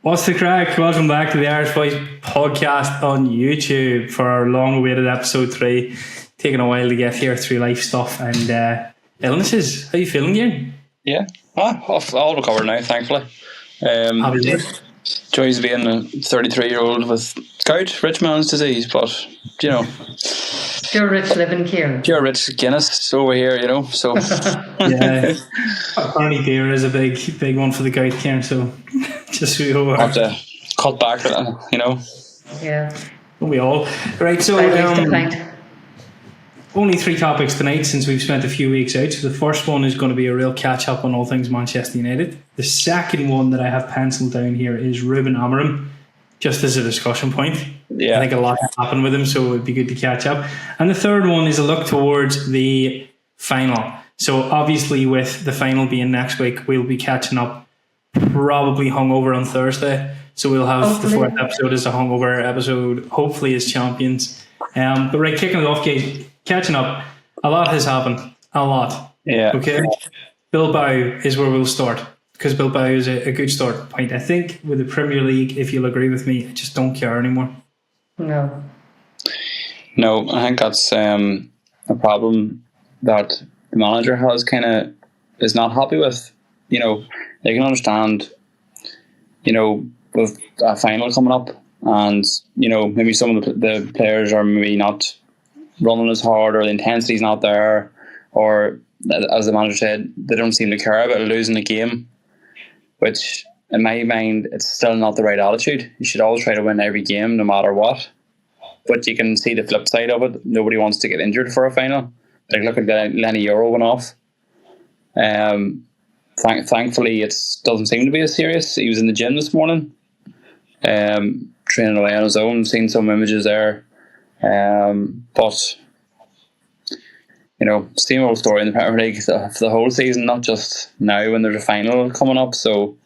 What's the crack? Welcome back to the Irish Boys podcast on YouTube for our long-awaited episode 3. Taking a while to get here through life stuff and illnesses. How you feeling, Ian? Yeah, all recovered now, thankfully. Happy days. Joys being a 33-year-old with gout, rich man's disease, but you know, Pure rich living, Kieran. pure rich Guinness over here, you know. So Yeah, apparently beer is a big one for the gout, Kieran. So just so you have to cut back, you know. Yeah. we all right. So only 3 topics tonight since we've spent a few weeks out. So the first one is going to be a real catch up on all things Manchester United. The second one that I have penciled down here is Ruben Amorim, just as a discussion point. Yeah, I think a lot happened with him, so it would be good to catch up. And the third one is a look towards the final. So obviously with the final being next week, we'll be catching up probably hungover on Thursday. So we'll have the 4th episode as a hungover episode, hopefully as champions. But right, kicking it off, guys, catching up, a lot has happened. A lot. Yeah. Okay. Bilbao is where we'll start, because Bilbao is a good start point. I think with the Premier League, if you'll agree with me, I just don't care anymore. No, I think that's a problem that the manager is not happy with. You know, they can understand, you know, with a final coming up, and you know, maybe some of the players are maybe not running as hard, or the intensity's not there, or as the manager said, they don't seem to care about losing the game, which in my mind it's still not the right attitude. You should always try to win every game no matter what, but you can see the flip side of it. Nobody wants to get injured for a final. Like, look at Lenny Euro went off. Thankfully it doesn't seem to be as serious. He was in the gym this morning, training away on his own. Seen some images there. But you know, same old story in the Premier League for the whole season, not just now when there's a final coming up. So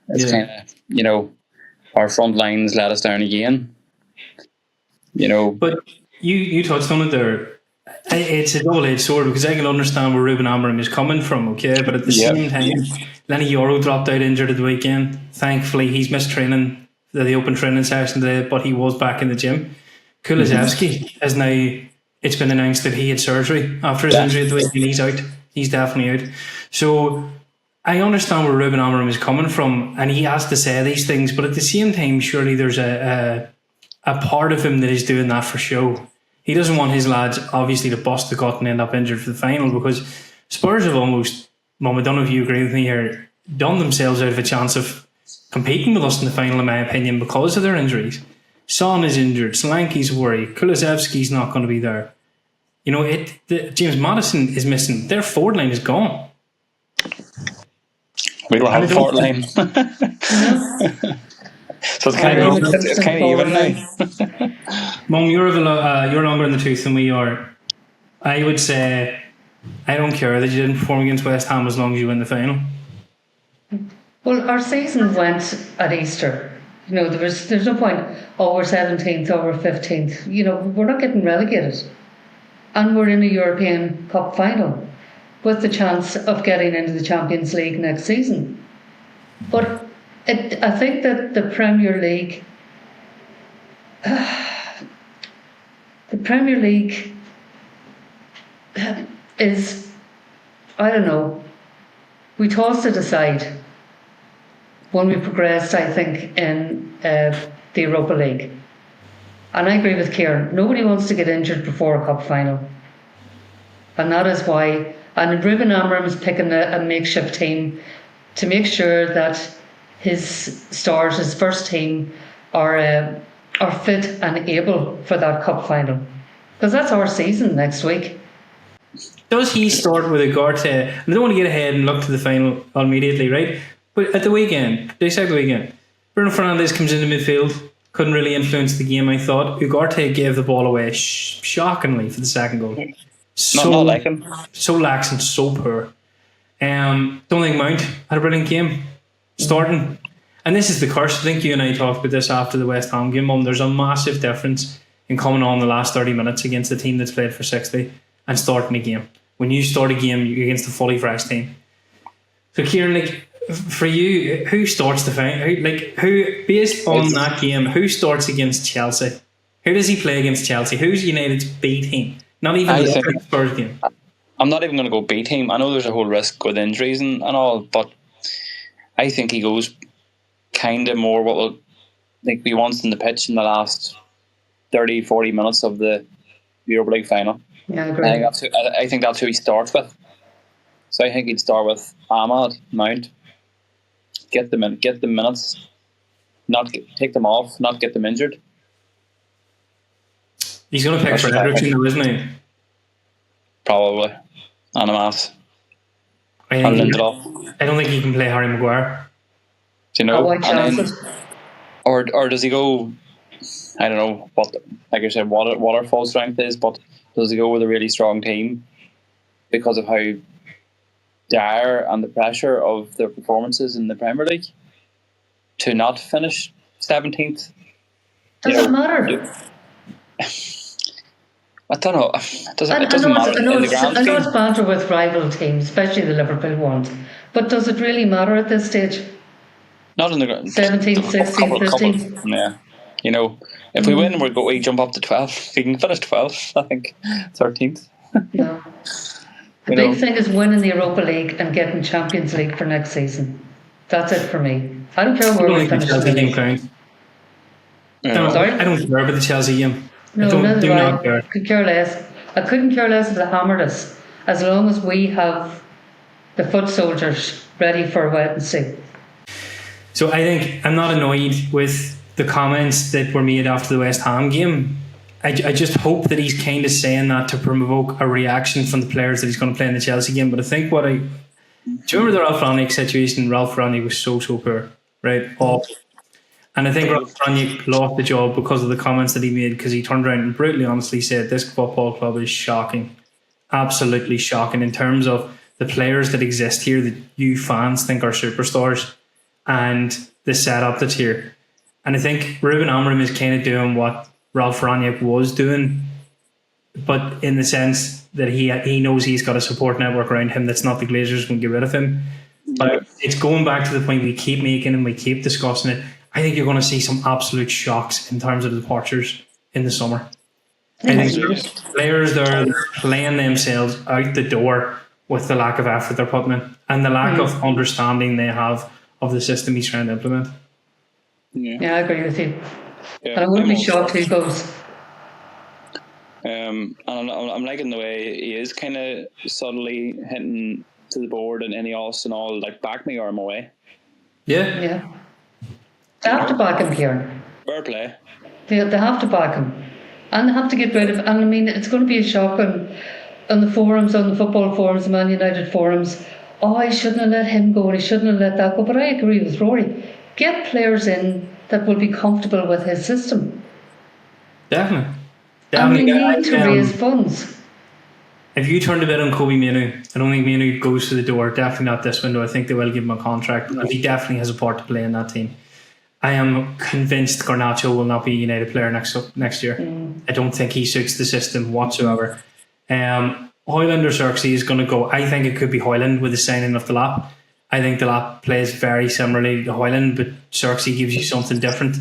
it's kind of, you know, our front lines let us down again. You know, but you touched on it there. It's a double-edged sword, because I can understand where Ruben Amorim is coming from, okay, but at the same time, Lenny Euro dropped out injured at the weekend. Thankfully, he's missed training, the open training session today, but he was back in the gym. Kulusevski has now, it's been announced that he had surgery after his injury at the weekend. He's out. He's definitely out. So I understand where Ruben Amorim is coming from, and he has to say these things, but at the same time, surely there's a part of him that is doing that for show. He doesn't want his lads, obviously, to bust the gut and end up injured for the final, because Spurs have almost, Mum, I don't know if you agree with me here, done themselves out of a chance of competing with us in the final, in my opinion, because of their injuries. Son is injured, Solanke's worried, Kulusevski's not going to be there. You know, James Maddison is missing. Their forward line is gone. We don't have a forward line. So it's kind of even now. Mum, you're longer in the tooth than we are. I would say I don't care that you didn't perform against West Ham as long as you win the final. well, our season went at Easter. You know, there's no point, we're 17th, we're 15th. You know, we're not getting relegated. And we're in a European Cup final with the chance of getting into the Champions League next season. But I think that the Premier League is, I don't know, we tossed it aside when we progressed, I think, in the Europa League. And I agree with Kieran. Nobody wants to get injured before a cup final. And that is why, and Ruben Amorim is picking a makeshift team to make sure that his stars, his first team, are fit and able for that cup final. Because that's our season next week. Does he start with Ugarte? I don't want to get ahead and look to the final immediately, right? But at the weekend, Bruno Fernandes comes into midfield, couldn't really influence the game, I thought. Ugarte gave the ball away shockingly for the second goal. Not like him. So lax and so poor. Don't think Mount had a brilliant game starting. And this is the curse. I think you and I talked about this after the West Ham game, Mum. There's a massive difference in coming on the last 30 minutes against a team that's played for 60 and starting a game. When you start a game, you're against a fully fresh team. So Kieran, for you, who starts the fight? Who based on that game, who starts against Chelsea? Who does he play against Chelsea? Who's United's B team? Not even the Spurs game. I'm not even going to go B team. I know there's a whole risk with injuries and all, but I think he goes kind of more what will be once in the pitch in the last 30, 40 minutes of the Europa League final. Yeah, I agree. I think that's who he starts with. So I think he'd start with Ahmad, Mount, get the minutes, take them off, not get them injured. He's going to pick Frederickson, isn't he? Probably. Animas. I don't think he can play Harry Maguire. Do you know? Or does he go? I don't know what, like I said, what our full strength is, but does he go with a really strong team because of how dire and the pressure of their performances in the Premier League to not finish 17th? Does it matter? I don't know. It doesn't matter. I know it's banter with rival teams, especially the Liverpool ones. But does it really matter at this stage? Not in the 17th, 16th, 15th. Yeah. You know, if we win, we jump up to 12th. We can finish 12th, I think. 13th. No. The big thing is winning the Europa League and getting Champions League for next season. That's it for me. I don't care where we finish. Chelsea game counts. Sorry? I don't care about the Chelsea game. No, neither do I. Could care less. I couldn't care less if they hammered us, as long as we have the foot soldiers ready for wait and see. So I think I'm not annoyed with the comments that were made after the West Ham game. I just hope that he's kind of saying that to provoke a reaction from the players that he's going to play in the Chelsea game. But I think do you remember the Ralph Rangnick situation? Ralph Rangnick was so poor, right? Awful. And I think Ralph Rangnick lost the job because of the comments that he made, because he turned around and brutally honestly said this football club is shocking, absolutely shocking in terms of the players that exist here that you fans think are superstars and the setup that's here. And I think Ruben Amorim is kind of doing what Ralph Rangnick was doing, but in the sense that he knows he's got a support network around him that's not the Glazers when get rid of him. But it's going back to the point we keep making and we keep discussing it. I think you're going to see some absolute shocks in terms of the departures in the summer. I think there's players that are playing themselves out the door with the lack of effort they're putting in and the lack of understanding they have of the system he's trying to implement. Yeah, I agree with you. Yeah, and I wouldn't be shocked who goes. And I'm liking the way he is kind of subtly hitting to the board and any else and all, like, back me or I'm away. Yeah. They have to back him, Kieran. Fair play. They have to back him. And they have to get rid of... And I mean, it's going to be a shock on the forums, on the football forums, the Man United forums. Oh, I shouldn't have let him go and I shouldn't have let that go. But I agree with Rory. Get players in that will be comfortable with his system. Definitely. And we need to raise funds. If you turned a bit on Kobe Mainoo, I don't think Mainoo goes to the door. Definitely not this window. I think they will give him a contract because he definitely has a part to play in that team. I am convinced Garnacho will not be a United player next year. I don't think he suits the system whatsoever. Hoyland or Xerxes is going to go. I think it could be Hoyland with the signing of the Lap. I think the Lap plays very similarly to Hoyland, but Xerxes gives you something different.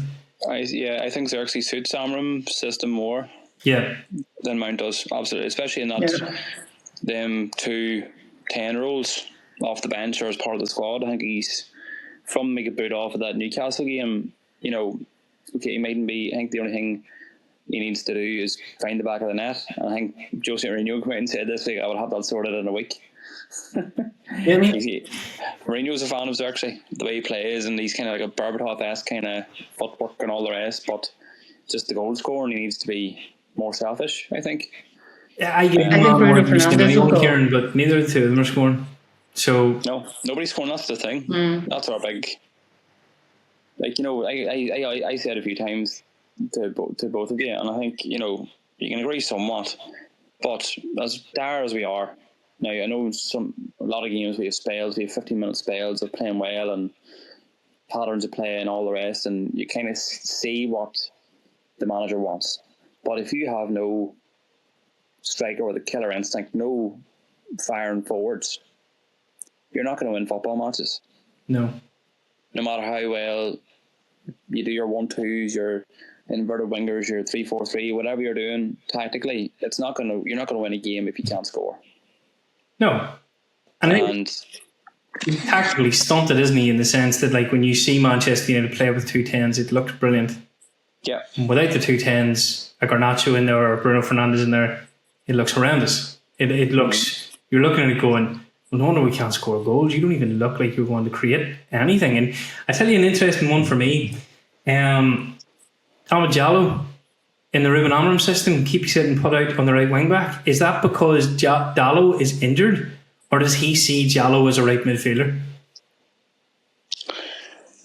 I think Xerxes suits Amram's system more. Yeah. Than Mount does, absolutely, especially in that them 2 10 roles off the bench or as part of the squad. I think he's from make a boot off of that Newcastle game. You know, okay, he mightn't be. I think the only thing he needs to do is find the back of the net. And I think Jose Mourinho came out and said this week I would have that sorted in a week. Mourinho's a fan of Xerxes, the way he plays, and he's kind of like a Berbatov-esque kind of footwork and all the rest. But just the goal scoring, he needs to be more selfish, I think. Yeah, I give him more abuse than anyone, Kieran, but neither of the two of them are scoring. So no, nobody's scoring. That's the thing. That's our big. Like, you know, I said a few times to both of you, and I think, you know, you can agree somewhat, but as dire as we are now, I know a lot of games we have spells, we have 15-minute spells of playing well and patterns of play and all the rest, and you kind of see what the manager wants. But if you have no striker with a killer instinct, no firing forwards, you're not going to win football matches. No. No matter how well you do your 1-2s, your inverted wingers, your 3-4-3, whatever you're doing tactically, you're not gonna win a game if you can't score. No. And he's tactically stunted, isn't he, in the sense that, like, when you see Manchester United play with 2 10s, it looked brilliant. Yeah. And without the 2 10s, a Garnacho in there or Bruno Fernandes in there, it looks horrendous. It looks, you're looking at it going, well, no wonder we can't score goals. You don't even look like you're going to create anything. And I tell you an interesting one for me. Ahmed Diallo in the Ruben Amorim system keeps getting put out on the right wing back. Is that because Diallo is injured, or does he see Diallo as a right midfielder?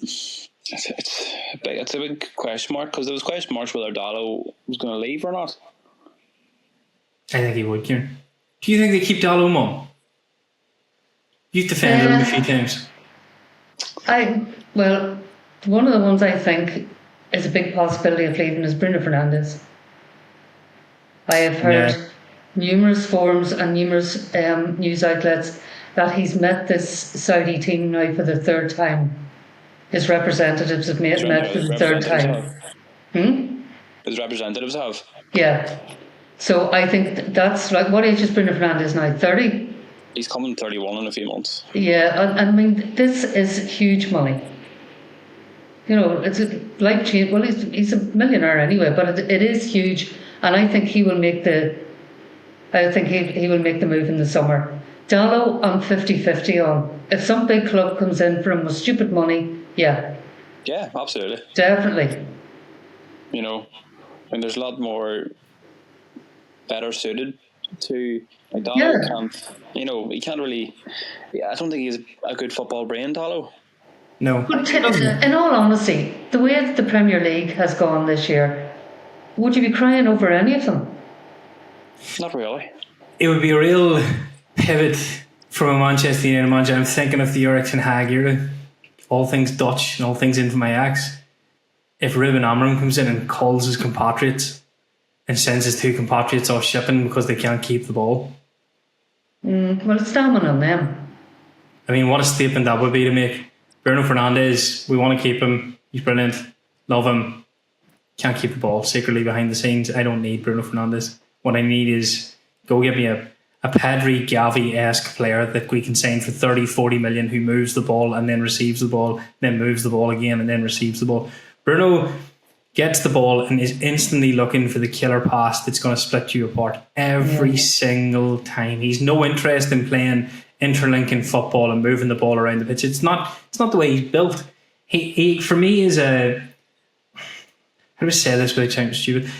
It's a big question mark, because there was question marks whether Diallo was going to leave or not. I think he would, Kieran. Do you think they keep Diallo on? You've defended him a few times. Well, one of the ones I think is a big possibility of leaving is Bruno Fernandes. I have heard numerous forums and numerous news outlets that he's met this Saudi team now for the third time. His representatives have met for the third time. His representatives have? Yeah. So I think that's like, what age is Bruno Fernandes now? 30? He's coming 31 in a few months. Yeah, I mean, this is huge money. You know, it's a life change. Well, he's a millionaire anyway, but it is huge, and I think he will make the. I think he will make the move in the summer. Diallo, I'm 50-50 on. If some big club comes in for him with stupid money, yeah. Yeah, absolutely. Definitely. You know, and there's a lot more better suited to, like, Diallo can't, you know, he can't really. Yeah, I don't think he's a good football brain, Diallo. No. But in all honesty, the way that the Premier League has gone this year, would you be crying over any of them? Not really. It would be a real pivot from a Manchester United manager. I'm thinking of the Eric Ten Hag era, all things Dutch and all things into my ex. If Ruben Amorim comes in and calls his compatriots and sends his 2 compatriots off shipping because they can't keep the ball. Well, it's damning on them. I mean, what a statement that would be to make. Bruno Fernandes, we want to keep him. He's brilliant. Love him. Can't keep the ball secretly behind the scenes. I don't need Bruno Fernandes. What I need is go get me a Pedri Gavi-esque player that we can sign for 30-40 million, who moves the ball and then receives the ball, then moves the ball again and then receives the ball. Bruno gets the ball and is instantly looking for the killer pass that's going to split you apart every single time. He's no interest in playing interlinking football and moving the ball around the pitch. It's not the way he's built. He for me is a, how do I say this without sounding stupid?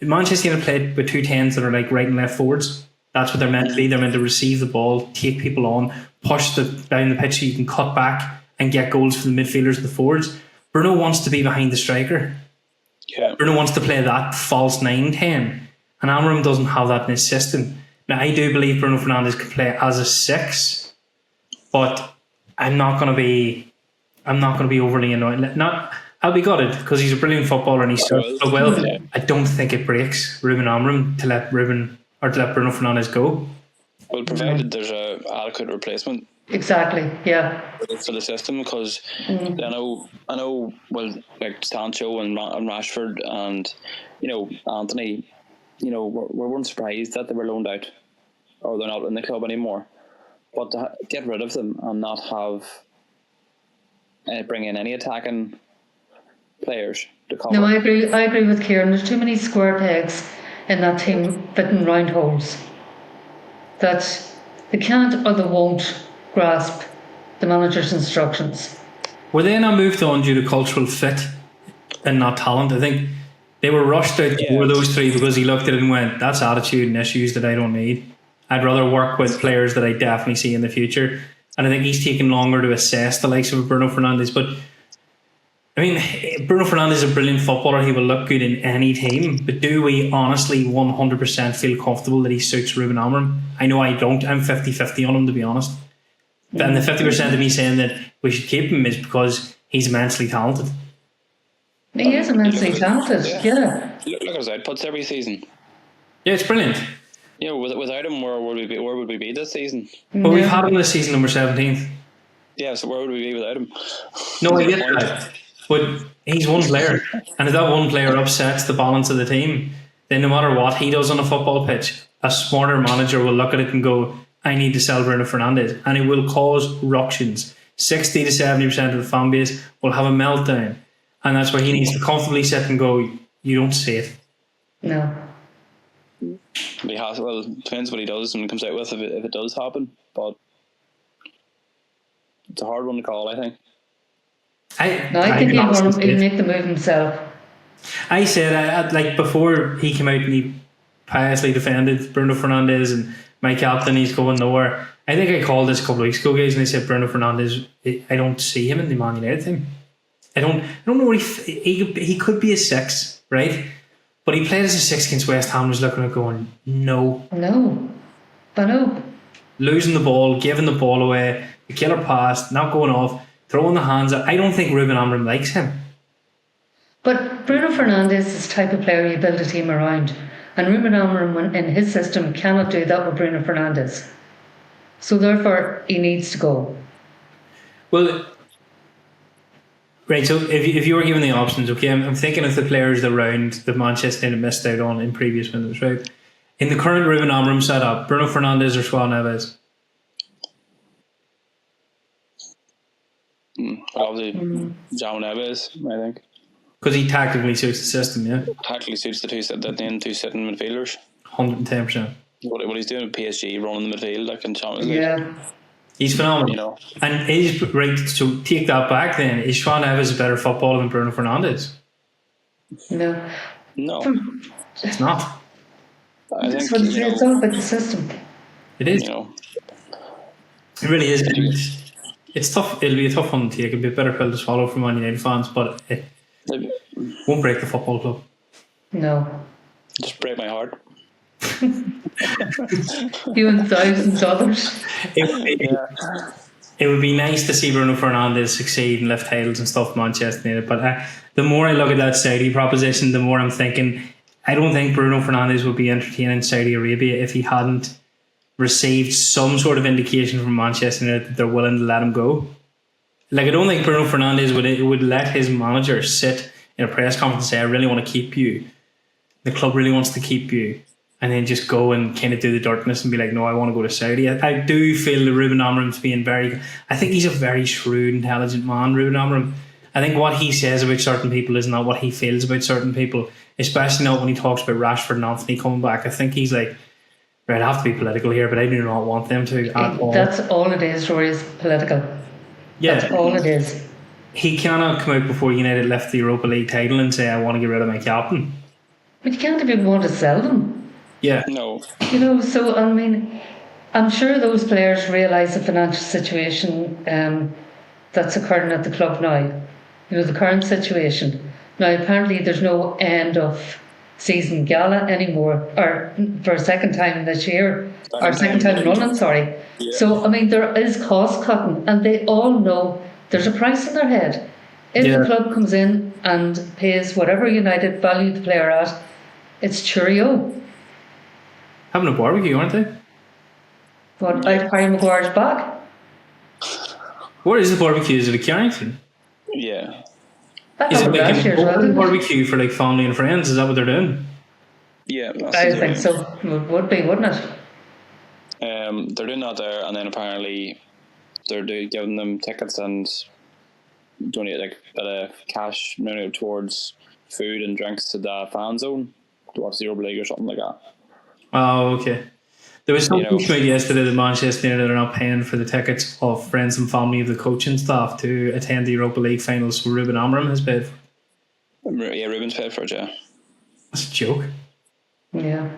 Manchester United played with 2 10s that are like right and left forwards. That's what they're meant to be. They're meant to receive the ball, take people on, push down the pitch so you can cut back and get goals for the midfielders and the forwards. Bruno wants to be behind the striker. Yeah. Bruno wants to play that false 9-10, and Amorim doesn't have that in his system. Now, I do believe Bruno Fernandes can play as a 6, but I'm not going to be overly annoyed. I'll be gutted because he's a brilliant footballer and he's so well. Yeah. I don't think it breaks Ruben Amorim to let Bruno Fernandes go. Well, provided there's a adequate replacement. Exactly. Yeah. For the system, because I know. Well, like Sancho and Rashford and, you know, Anthony, you know, we weren't surprised that they were loaned out, or they're not in the club anymore. But to get rid of them and not have bring in any attacking players to cover. No, I agree with Kieran. There's too many square pegs in that team fitting round holes that they can't or they won't grasp the manager's instructions. Were they not moved on due to cultural fit and not talent? I think they were rushed out for those 3 because he looked at it and went, that's attitude and issues that I don't need. I'd rather work with players that I definitely see in the future. And I think he's taken longer to assess the likes of Bruno Fernandes. But I mean, Bruno Fernandes is a brilliant footballer. He will look good in any team. But do we honestly 100% feel comfortable that he suits Ruben Amorim? I know I don't. I'm 50-50 on him, to be honest. And the 50% of me saying that we should keep him is because he's immensely talented. He is immensely talented, yeah. Look at his outputs every season. Yeah, it's brilliant. You know, without him, where would we be this season? Well, we've had him this season, number 17th. Yeah, so where would we be without him? No, I get that. But he's one player. And if that one player upsets the balance of the team, then no matter what he does on a football pitch, a smarter manager will look at it and go, I need to sell Bruno Fernandes. And it will cause ructions. 60 to 70% of the fan base will have a meltdown. And that's where he needs to comfortably sit and go, you don't see it. No. He has, well, depends what he does when it comes out with if it does happen. But it's a hard one to call, I think. I think he'll make the move himself. I said, like, before he came out and he piously defended Bruno Fernandes and my captain, he's going nowhere. I think I called this a couple of weeks ago, guys, and I said Bruno Fernandes, I don't see him in the Man United team. I don't know where he could be a 6, right? But he played as a 6 against West Ham, was looking at going, no. I know. Losing the ball, giving the ball away, the killer pass, not going off, throwing the hands up. I don't think Ruben Amorim likes him. But Bruno Fernandes is the type of player you build a team around. And Ruben Amorim, in his system, cannot do that with Bruno Fernandes. So therefore, he needs to go. Well, right, so if you were given the options, okay, I'm thinking of the players around that Manchester United missed out on in previous windows, right? In the current Ruben Amorim setup, Bruno Fernandes or João Neves? Probably João Neves, I think. Because he tactically suits the system, yeah? Tactically suits the two sitting midfielders. 110%. What he's doing with PSG, running the midfield, like in Champions League. Yeah. He's phenomenal. You know. And is right, so take that back then. Is João Neves a better footballer than Bruno Fernandes? No. It's not. I think, it's all about the system. It is. You know. It really is. It's tough. It'll be a tough one to take. It'll be a better pill to swallow for Man United fans, but it won't break the football club. No. Just break my heart. You and thousands others. It would be nice to see Bruno Fernandes succeed and lift titles and stuff for Manchester United, but the more I look at that Saudi proposition, the more I'm thinking I don't think Bruno Fernandes would be entertaining Saudi Arabia if he hadn't received some sort of indication from Manchester United that they're willing to let him go. Like, I don't think Bruno Fernandes would let his manager sit in a press conference and say, I really want to keep you. The club really wants to keep you. And then just go and kind of do the darkness and be like, no, I want to go to Saudi. I do feel that Ruben Amorim's being I think he's a very shrewd, intelligent man, Ruben Amorim. I think what he says about certain people is not what he feels about certain people, especially not when he talks about Rashford and Anthony coming back. I think he's like, right, I have to be political here, but I do not want them to at all. That's all it is, Rory, is political. Yeah. That's all it is. He cannot come out before United left the Europa League title and say, I want to get rid of my captain. But you can't even want to sell them. Yeah. No. You know, so, I mean, I'm sure those players realise the financial situation that's occurring at the club now. You know, the current situation. Now, apparently there's no end of season gala anymore, or for a second time this year, or second time running, sorry. Yeah. So, I mean, there is cost cutting, and they all know there's a price in their head. If the club comes in and pays whatever United value the player at, it's cheerio. Having a barbecue, aren't they? What, out Harry Maguire's back? Where is the barbecue? Is it at Carrington? Yeah. Is it like a barbecue for like family and friends? Is that what they're doing? Yeah. I think so. It would be, wouldn't it? They're doing that there, and then apparently they're giving them tickets and donate like a bit of cash money towards food and drinks to the fan zone to watch the Europa League or something like that. Oh, okay. There was some push made yesterday that Manchester United are not paying for the tickets of friends and family of the coaching staff to attend the Europa League finals, so Ruben Amorim has paid for it. Yeah, Ruben's paid for it, yeah. That's a joke. Yeah.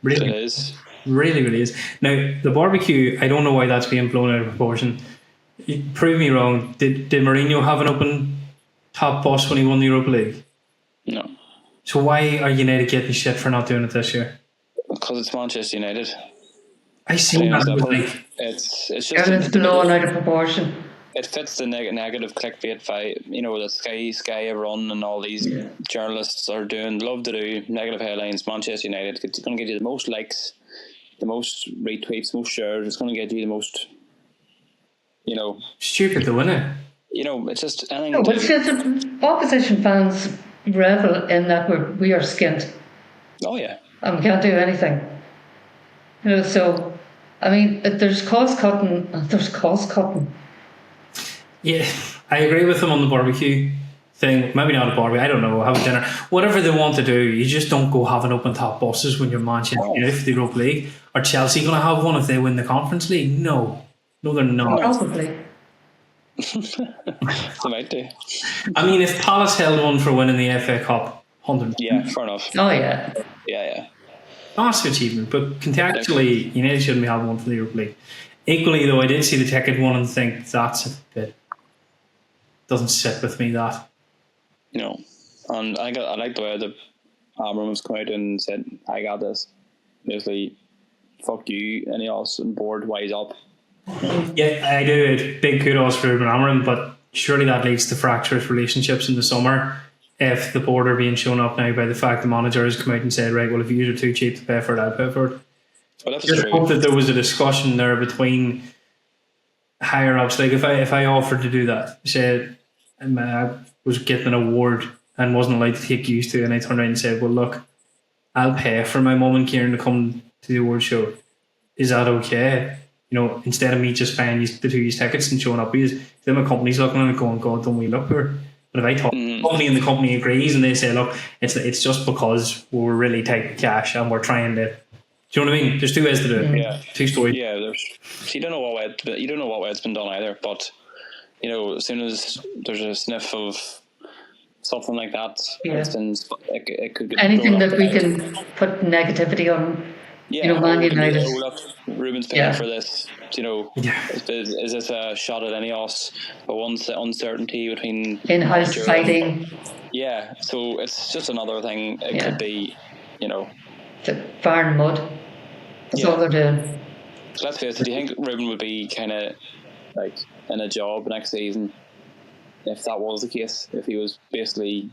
Really? It is. Really, really is. Now, the barbecue, I don't know why that's being blown out of proportion. Prove me wrong. Did Mourinho have an open top bus when he won the Europa League? No. So why are United getting shit for not doing it this year? Because it's Manchester United. I see that. Like, it's just everything's blown out of proportion. It fits the negative clickbait fight. You know, that Sky Run and all these journalists are doing. Love to do negative headlines. Manchester United. It's going to get you the most likes, the most retweets, most shares. It's going to get you the most you know, Stupid though, isn't it? you know, it's just anything. No, but it's just opposition fans revel in that we are skint Oh yeah. and we can't do anything. So, I mean, there's cost cutting. There's cost cutting. Yeah, I agree with them on the barbecue thing. Maybe not a barbecue. I don't know. Have a dinner, whatever they want to do. You just don't go having open top buses when you're Manchester United for the Europa League. Are Chelsea going to have one if they win the Conference League? No, they're not. Probably. They might do. I mean, if Palace held one for winning the FA Cup, 100. Yeah, fair enough. Oh yeah. Yeah. Massive achievement, but contextually, United shouldn't be having one for the Europa League. Equally, though, I did see the ticket one and think that's a bit. Doesn't sit with me, that. You know, and I like the way the Abrams come out and said, "I got this." Basically, fuck you, any else on board, wise up. Yeah, I do. Big kudos for Ruben Amorim, but surely that leads to fractious relationships in the summer. If the board are being shown up now by the fact the manager has come out and said, right, well, if you are too cheap to pay for it, I'll pay for it. Well, that's Just true. hope that there was a discussion there between higher ups. Like if I offered to do that, say I was getting an award and wasn't allowed to take used to, and I turned around and said, well, look, I'll pay for my mum and Kieran to come to the award show. Is that okay? You know, instead of me just buying the 2 years tickets and showing up, because then my company's looking at it going, God, don't we look here? But if I talk to the company and the company agrees and they say, look, it's just because we're really tight with cash and we're trying to. Do you know what I mean? There's two ways to do it. Yeah. Two stories. Yeah, you don't know what way it's been done either. But you know, as soon as there's a sniff of something like that, it could get anything that we can put negativity on. Yeah, you know, Man United. Ruben's paying for this. You know, is this a shot at Ineos? A uncertainty between in-house fighting? Yeah, so it's just another thing. It could be, you know, fire and mud. That's all they're doing. So let's face it. Do you think Ruben would be kind of like in a job next season if that was the case? If he was basically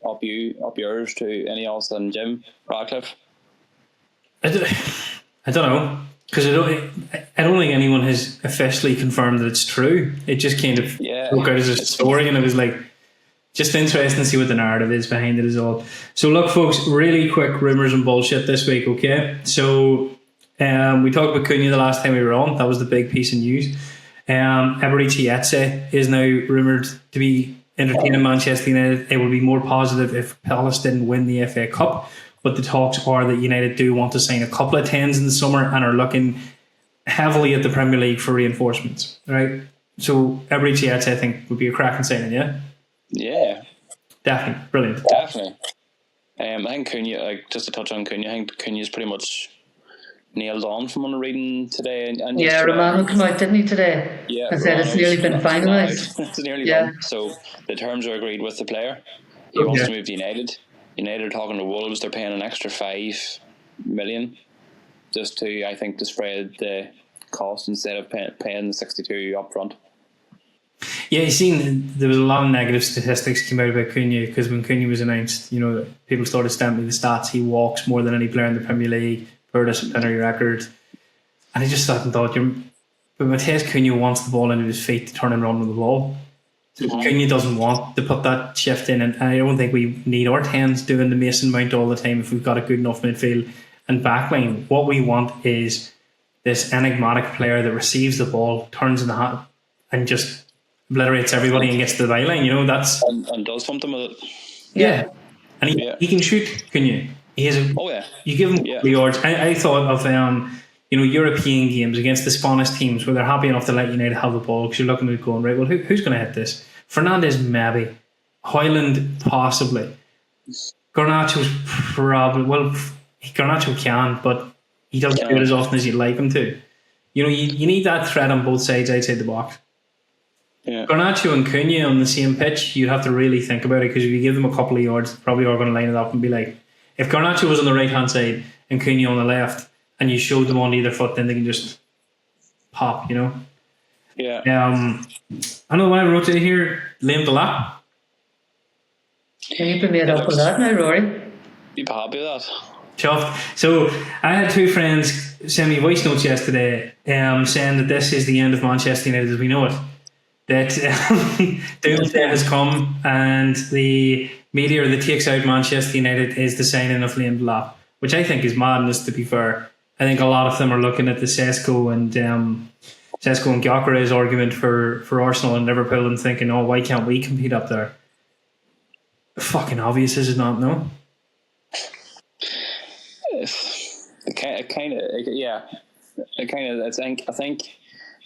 up yours to Ineos and Jim Radcliffe? I don't know, because I don't think anyone has officially confirmed that it's true. It just kind of broke out as a story, and it was like just interesting to see what the narrative is behind it. Is all. So look, folks, really quick rumours and bullshit this week. Okay, so we talked about Cunha the last time we were on. That was the big piece of news. Eberechi Eze is now rumoured to be entertaining Manchester United. It would be more positive if Palace didn't win the FA Cup. But the talks are that United do want to sign a couple of 10s in the summer and are looking heavily at the Premier League for reinforcements. Right? So Eberechi Eze, I think, would be a cracking signing, yeah? Yeah. Definitely. Brilliant. Definitely. I think Cunha, just to touch on Cunha, I think Cunha's pretty much nailed on from what I'm reading today. And Romano came out, didn't he, today? Yeah. And said it's nearly been finalised. It's nearly done. So the terms are agreed with the player. He wants to move to United. United are talking to Wolves. They're paying an extra $5 million just to, I think, to spread the cost instead of paying the 62 up front. Yeah, you seen there was a lot of negative statistics came out about Cunha because when Cunha was announced, you know, people started stamping the stats. He walks more than any player in the Premier League per disciplinary record, and I just thought, but Matheus Cunha wants the ball into his feet to turn and run with the ball. So Cunha doesn't want to put that shift in, and I don't think we need our 10s doing the Mason Mount all the time if we've got a good enough midfield and backline. What we want is this enigmatic player that receives the ball, turns in the hat, and just obliterates everybody and gets to the byline. You know, that's and does something with it. Yeah, and he can shoot. Cunha. He has you give him the yards. I thought of European games against the Spanish teams where they're happy enough to let United have the ball because you're looking at it going, right, well, who's going to hit this? Fernandes, maybe. Hoyland, possibly. Garnacho's probably, well, Garnacho can, but he doesn't do it as often as you'd like him to. You know, you need that threat on both sides outside the box. Yeah. Garnacho and Cunha on the same pitch, you'd have to really think about it because if you give them a couple of yards, they probably are going to line it up and be like, if Garnacho was on the right hand side and Cunha on the left, and you showed them on either foot, then they can just pop, you know? Yeah. I know when I wrote it here, Liam Delap. Can you be made up with that now, Rory? Be happy with that. Chuffed. So I had two friends sent me voice notes yesterday saying that this is the end of Manchester United as we know it. That doomsday has come, and the meteor that takes out Manchester United is the signing of Liam Delap, which I think is madness, to be fair. I think a lot of them are looking at the Sesko and Gyökeres argument for Arsenal and Liverpool and thinking, oh, why can't we compete up there? Fucking obvious, is it not? No. I think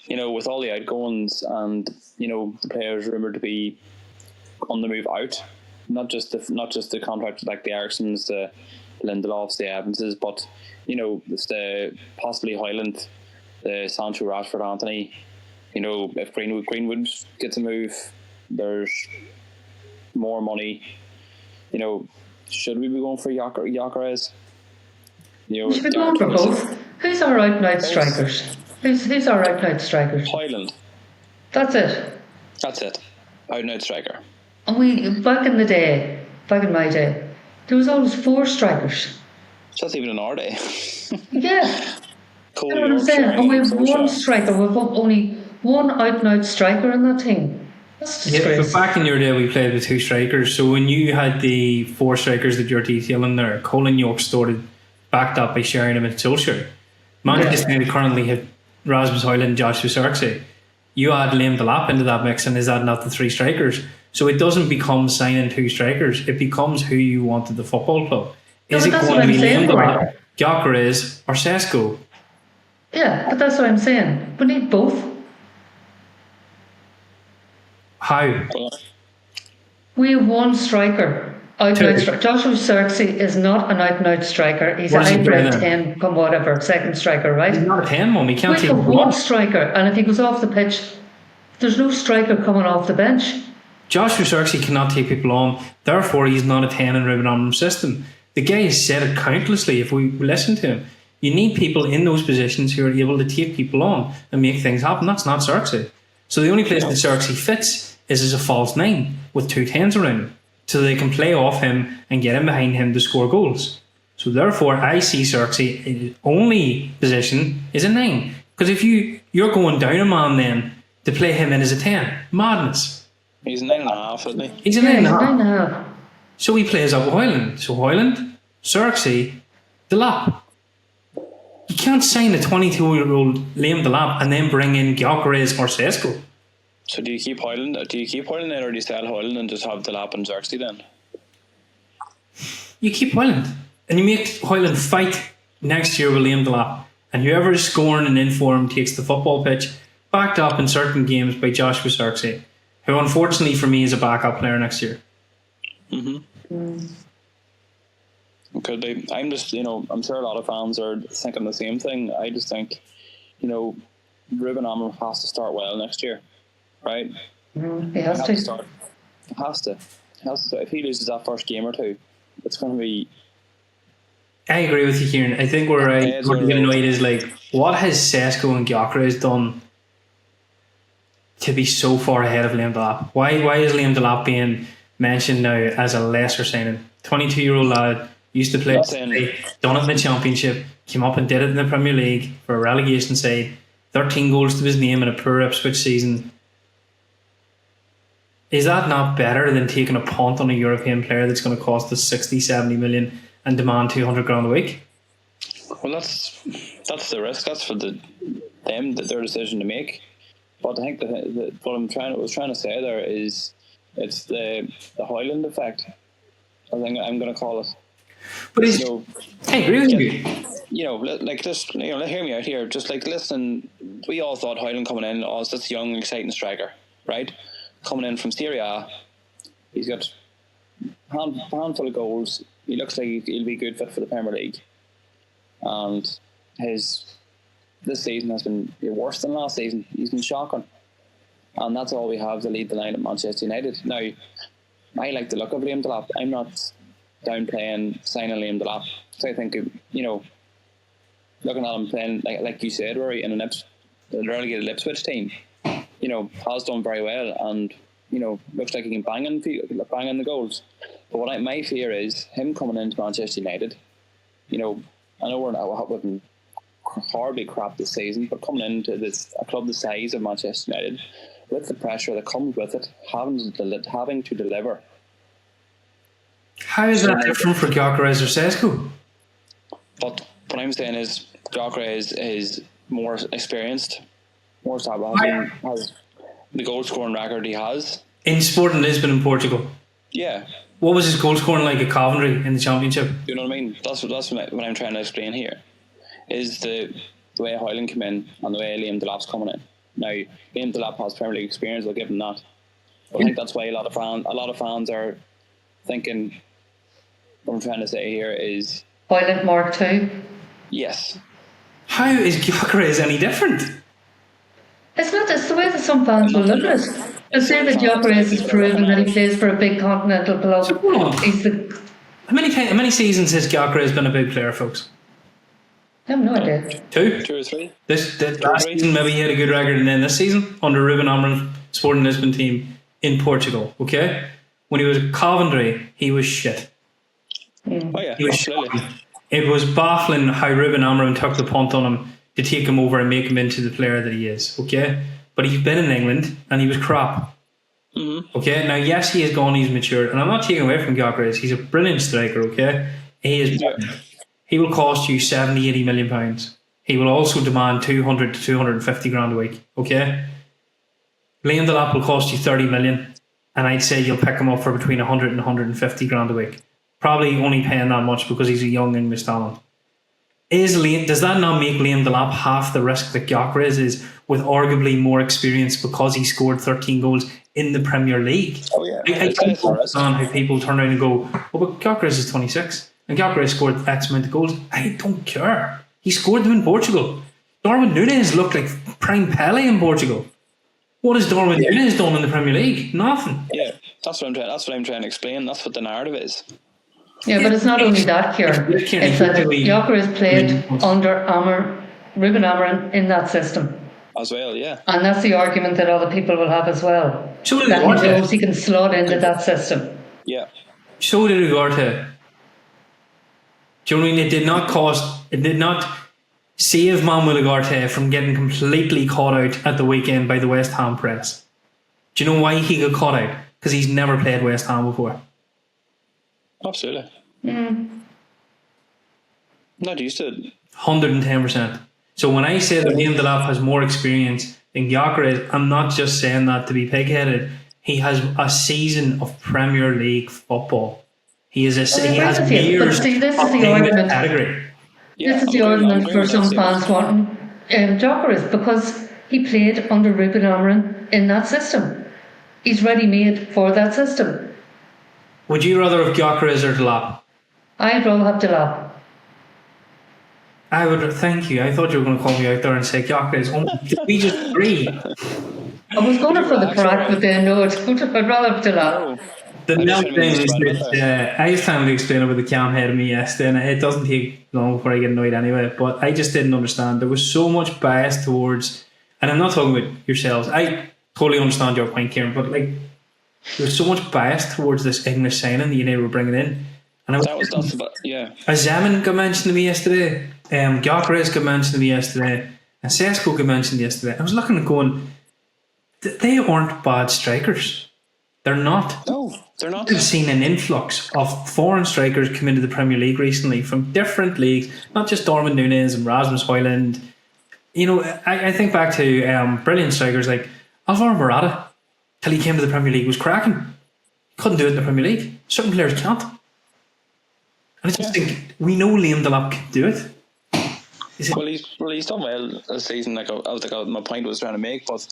with all the outgoings and the players rumored to be on the move out, not just the contract like the Ericssons, the Lindelofs, the Evanses, but it's the possibly Højlund, the Sancho, Rashford, Anthony. If Greenwood gets a move, there's more money. Should we be going for Gyökeres? We should be going for both. Who's our out-and-out strikers? Who's our out-and-out strikers? Højlund. That's it. Out-and-out striker. And back in my day, there was always 4 strikers. So that's even in our day. Yeah. Cool. You know what I'm saying? And we have one striker. We've only one out-and-out striker in that team. Yeah, but back in your day, we played with 2 strikers. So when you had the 4 strikers that you're detailing there, Colin York started backed up by Sheringham and Solskjaer. Manchester United currently have Rasmus Højlund and Joshua Zirkzee. You add Liam Delap into that mix, and is that not the 3 strikers? So it doesn't become signing 2 strikers. It becomes who you want at the football club. Is it going to be Liam Delap, Gyökeres, or Sesko? Yeah, but that's what I'm saying. We need both. How? We have one striker. Out-and-out striker. Joshua Zirkzee is not an out-and-out striker. He's a hybrid 10, come whatever, second striker, right? He's not a 10, Mum. He can't take one striker, and if he goes off the pitch, there's no striker coming off the bench. Joshua Zirkzee cannot take people on. Therefore, he's not a 10 in Ruben Amorim's system. The guy has said it countlessly. If we listen to him, you need people in those positions who are able to take people on and make things happen. That's not Zirkzee. So the only place that Zirkzee fits is as a false 9 with 2 10s around him, so they can play off him and get in behind him to score goals. So therefore, I see Zirkzee, his only position is a 9. Because if you're going down a man then to play him in as a 10, madness. He's a 9.5, isn't he? He's a 9.5. So he plays up with Højlund. So Højlund, Zirkzee, Delap. You can't sign a 22-year-old Liam Delap and then bring in Gyökeres or Sesko. So do you keep Højlund in, or do you sell Højlund and just have Delap and Zirkzee then? You keep Højlund. And you make Højlund fight next year with Liam Delap. And whoever is scoring and in form takes the football pitch, backed up in certain games by Joshua Zirkzee, who unfortunately for me is a backup player next year. Could be. I'm just, I'm sure a lot of fans are thinking the same thing. I just think, Ruben Amorim has to start well next year, right? He has to. Start. Has to. If he loses that first game or 2, it's going to be. I agree with you, Kieran. I think where I get annoyed is what has Sesko and Gyökeres done to be so far ahead of Liam Delap? Why is Liam Delap being mentioned now as a lesser signing? 22-year-old lad, used to play, done it in the Championship, came up and did it in the Premier League for a relegation side, 13 goals to his name in a poor Ipswich season. Is that not better than taking a punt on a European player that's going to cost us 60, 70 million and demand 200 grand a week? Well, that's the risk. That's for their decision to make. But I think what I was trying to say there is it's the Højlund effect. I think I'm going to call it. But I agree with you. Hear me out here. Just listen, we all thought Højlund coming in, it's this young, exciting striker, right? Coming in from Serie A, he's got a handful of goals. He looks like he'll be a good fit for the Premier League. And this season has been worse than last season. He's been shocking. And that's all we have to lead the line at Manchester United. Now, I like the look of Liam Delap. I'm not downplaying signing Liam Delap. So I think, looking at him playing, like you said, Rory, in the relegated Ipswich team, has done very well and, looks like he can bang in the goals. But my fear is him coming into Manchester United. I know we've been horribly crap this season, but coming into a club the size of Manchester United, with the pressure that comes with it, having to deliver. How is that different for Gyökeres or Sesko? But what I'm saying is, Gyökeres is more experienced, more established, has the goal scoring record he has. In Sporting Lisbon in Portugal. Yeah. What was his goal scoring like at Coventry in the Championship? You know what I mean? That's what I'm trying to explain here. Is the way Hoyland came in and the way Liam Delap's coming in. Now, Liam Delap has Premier League experience, I'll give him that. But I think that's why a lot of fans are thinking, what I'm trying to say here is... Hoyland Mark II? Yes. How is Gyökeres any different? It's not. It's the way that some fans will look at it. They'll say that Gyökeres has proven that he plays for a big continental club. How many seasons has Gyökeres been a big player, folks? I have no idea. Two or three. This last season, maybe he had a good record, and then this season, under Ruben Amorim, Sporting Lisbon team in Portugal, okay? When he was at Coventry, he was shit. Oh yeah, He was absolutely. It was baffling how Ruben Amorim took the punt on him to take him over and make him into the player that he is, okay? But he's been in England, and he was crap. Mm-hmm. Okay, now yes, he has gone, he's matured, and I'm not taking away from Gyökeres. He's a brilliant striker, okay? He is. He will cost you 70, 80 million pounds. He will also demand 200 to 250 grand a week, okay? Liam Delap will cost you 30 million, and I'd say you'll pick him up for between 100 and 150 grand a week. Probably only paying that much because he's a young English talent. Does that not make Liam Delap half the risk that Gyökeres is, with arguably more experience because he scored 13 goals in the Premier League? Oh yeah. I don't understand how people turn around and go, oh, but Gyökeres is 26 and Gyökeres scored X amount of goals. I don't care. He scored them in Portugal. Darwin Núñez looked like prime Pele in Portugal. What has Darwin Núñez done in the Premier League? Nothing. Yeah, that's what I'm trying to explain. That's what the narrative is. Yeah, but it's not only that, Kieran. It's that Gyökeres played under Ruben Amorim in that system. As well, yeah. And that's the argument that other people will have as well. So did that Ugarte. he knows he can slot into that system. Yeah. So did Ugarte. Do you know what I mean? It did not save Manuel Ugarte from getting completely caught out at the weekend by the West Ham press. Do you know why he got caught out? Because he's never played West Ham before. Absolutely. Not used to it. 110%. So when I say that Liam Delap has more experience than Gyökeres, I'm not just saying that to be pig-headed. He has a season of Premier League football. He has years this is the argument. Category. Yeah, This is the argument for some fans wanting Gyökeres, because he played under Ruben Amorim in that system. He's ready-made for that system. Would you rather have Gyökeres or Delap? I'd rather have Delap. I would. Thank you. I thought you were going to call me out there and say Gyökeres. Did we just agree? I was going for the crack, but then no, I'd rather have Delap. The meltdown is that I was trying to explain it with the cam head of me yesterday, and it doesn't take long before I get annoyed anyway. But I just didn't understand. There was so much bias towards, and I'm not talking about yourselves. I totally understand your point, Kieran, but like there was so much bias towards this English signing that United were bringing in, and Zeman got mentioned to me yesterday. Gyökeres got mentioned to me yesterday, and Sesko got mentioned yesterday. I was looking and going, they aren't bad strikers. They're not. No, they're not. We've seen an influx of foreign strikers come into the Premier League recently from different leagues, not just Darwin Núñez and Rasmus Højlund. You know, I think back to brilliant strikers like Alvaro Morata, till he came to the Premier League, was cracking. Couldn't do it in the Premier League. Certain players can't. And I just think, we know Liam Delap can do it. He's done well this season. My point was trying to make, but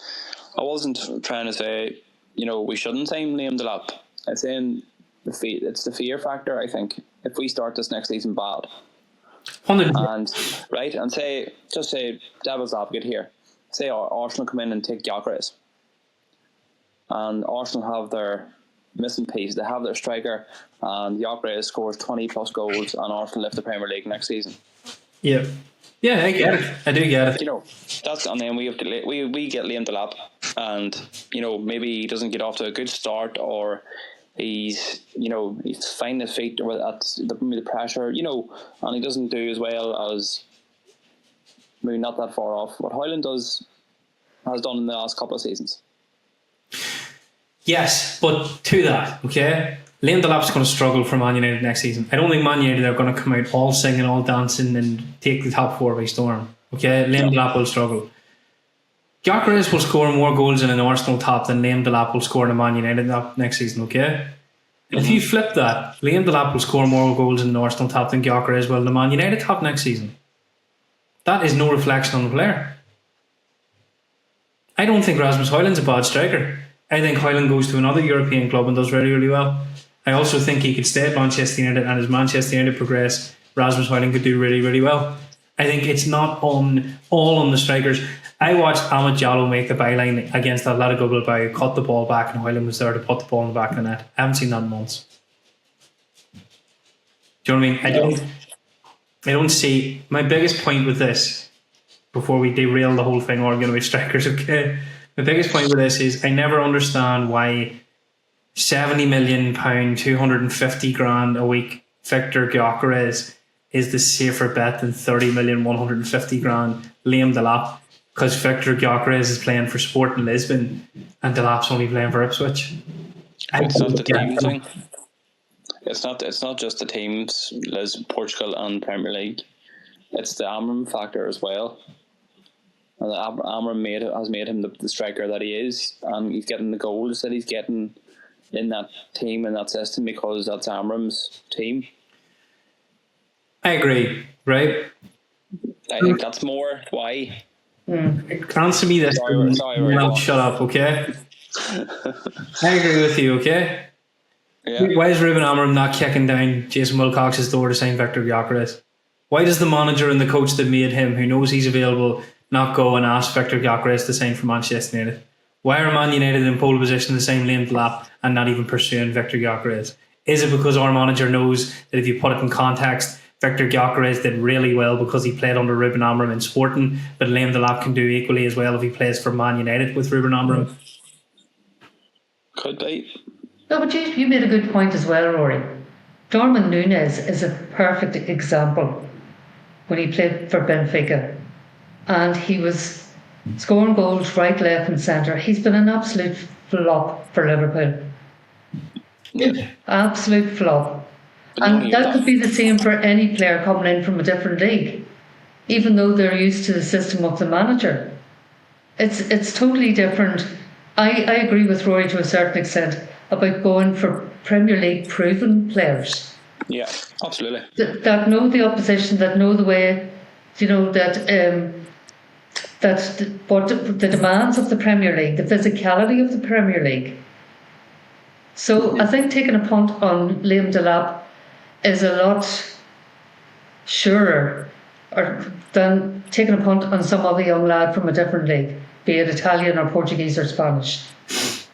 I wasn't trying to say, we shouldn't sign Liam Delap. I'm saying it's the fear factor. I think if we start this next season bad, 100%. and say devil's advocate here, say Arsenal come in and take Gyökeres, and Arsenal have their missing piece. They have their striker, and Gyökeres scores 20 plus goals, and Arsenal lift the Premier League next season. Yeah. Yeah, I get it. I do get it. That's, and then we get Liam Delap, and maybe he doesn't get off to a good start, or he's finding his feet at the pressure, and he doesn't do as well as maybe not that far off what Hoyland has done in the last couple of seasons. Yes, but to that, okay, Liam Delap's going to struggle for Man United next season. I don't think Man United are going to come out all singing, all dancing, and take the top 4 by storm. Okay, Liam Delap will struggle. Gyökeres will score more goals in an Arsenal top than Liam Delap will score in a Man United top next season. Okay, if you flip that, Liam Delap will score more goals in an Arsenal top than Gyökeres will in the Man United top next season. That is no reflection on the player. I don't think Rasmus Højlund's a bad striker. I think Højlund goes to another European club and does really, really well. I also think he could stay at Manchester United, and as Manchester United progress, Rasmus Højlund could do really, really well. I think it's not all on the strikers. I watched Amad Diallo make the byline against Atletico Bilbao, cut the ball back, and Højlund was there to put the ball in the back of the net. I haven't seen that in months. Do you know what I mean? I don't see. My biggest point with this, before we derail the whole thing arguing about strikers, okay? My biggest point with this is I never understand why £70 million, 250 grand a week Victor Gyökeres is the safer bet than 30 million, 150 grand Liam Delap, because Victor Gyökeres is playing for Sporting Lisbon and Delap's only playing for Ipswich. It's not the team thing. It's not just the teams, Portugal and Premier League. It's the Amram factor as well. And Amram has made him the striker that he is, and he's getting the goals that he's getting in that team and that system because that's Amram's team. I agree, right? I think that's more why. Answer me this. Sorry, I'll shut up, okay? I agree with you, okay? Yeah. Why is Ruben Amorim not kicking down Jason Wilcox's door to sign Victor Gyökeres? Why does the manager and the coach that made him, who knows he's available, not go and ask Victor Gyökeres to sign for Manchester United? Why are Man United in pole position to sign Liam Delap and not even pursuing Victor Gyökeres? Is it because our manager knows that if you put it in context, Victor Gyökeres did really well because he played under Ruben Amorim in Sporting, but Liam Delap can do equally as well if he plays for Man United with Ruben Amorim? Could be. No, but you made a good point as well, Rory. Darwin Núñez is a perfect example when he played for Benfica. And he was scoring goals right, left and centre. He's been an absolute flop for Liverpool. Yeah. Absolute flop. And that could be the same for any player coming in from a different league, even though they're used to the system of the manager. It's totally different. I agree with Rory to a certain extent about going for Premier League proven players. Yeah, absolutely. That know the opposition, that know the way, what the demands of the Premier League, the physicality of the Premier League. So I think taking a punt on Liam Delap is a lot surer than taking a punt on some other young lad from a different league, be it Italian or Portuguese or Spanish.